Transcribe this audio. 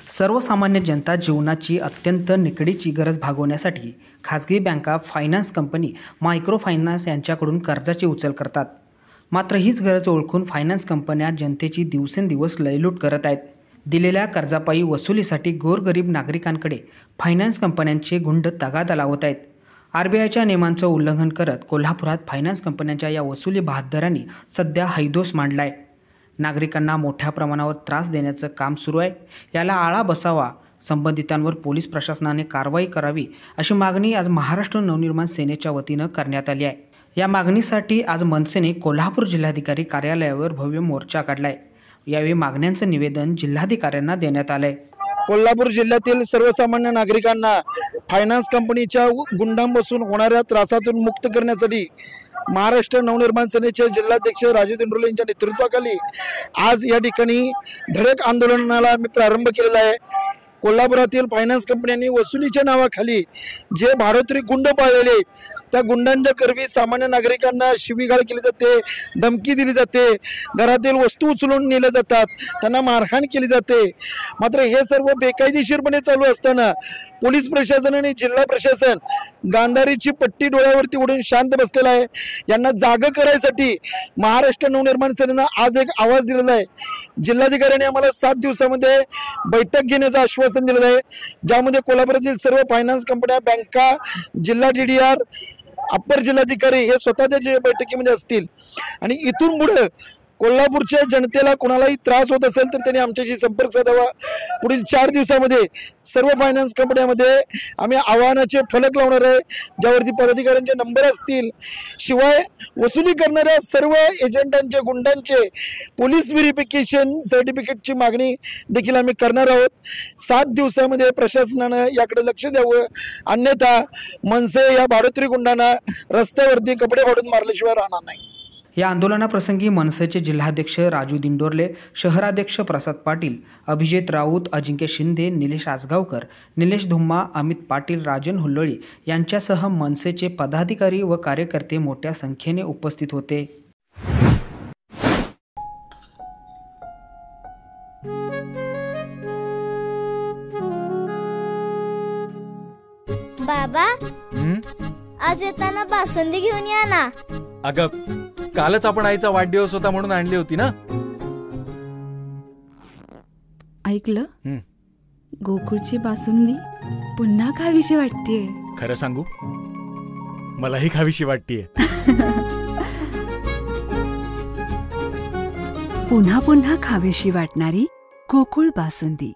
सर्वसामान्य जनता जीवनाची अत्यंत निकडीची गरज भागवण्यासाठी खाजगी बँका, फायनान्स कंपनी, मायक्रो फायनान्स यांच्याकडून कर्जाची उचल करतात। मात्र हीच गरज ओळखून फायनान्स कंपन्या जनतेची दिवसेंदिवस लयलूट करत आहेत। दिलेल्या कर्जापायी वसुलीसाठी गोरगरीब नागरिकांकडे फायनान्स कंपन्यांचे गुंड तगादा लावत आहेत। आरबीआयच्या नियमांचं उल्लंघन करत कोल्हापुरात फायनान्स कंपन्यांच्या या वसुली बहाद्दरांनी सध्या हैदोस मांडलाय। नागरिकांना मोठ्या प्रमाणावर त्रास देण्याचं काम सुरू आहे। याला आळा बसावा, संबंधितांवर पोलीस प्रशासनाने कारवाई करावी अशी मागणी आज महाराष्ट्र नवनिर्माण सेनेच्या वतीनं करण्यात आली आहे। या मागणीसाठी आज मनसेने कोल्हापूर जिल्हाधिकारी कार्यालयावर भव्य मोर्चा काढलाय। यावेळी मागण्यांचं निवेदन जिल्हाधिकाऱ्यांना देण्यात आलंय। कोल्हापूर जिल्ह्यातील सर्वसामान्य नागरिकांना फायनान्स कंपनीच्या गुंडांपासून होणाऱ्या त्रासातून मुक्त करण्यासाठी महाराष्ट्र नवनिर्माण सेनेचे जिल्हाध्यक्ष राजू दिंडोले यांच्या नेतृत्वाखाली आज या ठिकाणी धडक आंदोलनाला आम्ही प्रारंभ केलेला आहे। कोल्हापुरातील फायनान्स कंपन्यांनी वसुलीच्या नावाखाली जे भाडोत्री गुंड पाळलेले त्या गुंडांच्या करवी सामान्य नागरिकांना शिवीगाळ केली जाते, धमकी दिली जाते, घरातील वस्तू उचलून नेल्या जातात, त्यांना मारहाण केली जाते। मात्र हे सर्व बेकायदेशीरपणे चालू असताना पोलीस प्रशासन आणि जिल्हा प्रशासन गांधारीची पट्टी डोळ्यावरती ओढून शांत बसलेला आहे। यांना जागा करायसाठी महाराष्ट्र नवनिर्माण सेनेनं आज एक आवाज दिलेला आहे। जिल्हाधिकाऱ्यांनी आम्हाला 7 दिवसामध्ये बैठक घेण्याचं आश्वासन दिलेलं आहे, ज्यामध्ये कोल्हापुरातील सर्व फायनान्स कंपन्या, बँका, जिल्हा DDR, अप्पर जिल्हाधिकारी हे स्वतःच्या बैठकीमध्ये असतील। आणि इथून पुढे कोल्हापूरच्या जनतेला कोणालाही त्रास होत असेल तर त्यांनी आमच्याशी संपर्क साधावा। पुढील 4 दिवसामध्ये सर्व फायनान्स कंपन्यांमध्ये आम्ही आव्हानाचे फलक लावणार आहे, ज्यावरती पदाधिकाऱ्यांचे नंबर असतील। शिवाय वसुली करणाऱ्या सर्व एजंटांचे, गुंडांचे पोलीस व्हेरिफिकेशन सर्टिफिकेटची मागणी देखील आम्ही करणार आहोत। 7 दिवसामध्ये प्रशासनानं याकडे लक्ष द्यावं, अन्यथा मनसे या भाडोत्री गुंडांना रस्त्यावरती कपडे फाडून मारल्याशिवाय राहणार नाही। या आंदोलनाप्रसंगी मनसेचे जिल्हाध्यक्ष राजू दिंडोरले, शहराध्यक्ष प्रसाद पाटील, अभिजित राऊत, अजिंक्य शिंदे, निलेश आसगावकर, निलेश धुम्मा, अमित पाटील, राजन हुल्लोळी यांच्यासह मनसेचे पदाधिकारी व कार्यकर्ते मोठ्या संख्येने उपस्थित होते। बाबा, आज येताना बासुंदी घेऊन या ना। अगं, कालच आपण आईचा वाढदिवस होता म्हणून आणली होती ना। ऐकलं, गोकुळची बासुंदी पुन्हा खावीशी वाटतेय। खरं सांगू, मलाही खावीशी वाटतेय। पुन्हा पुन्हा खावीशी वाटणारी गोकुळ बासुंदी।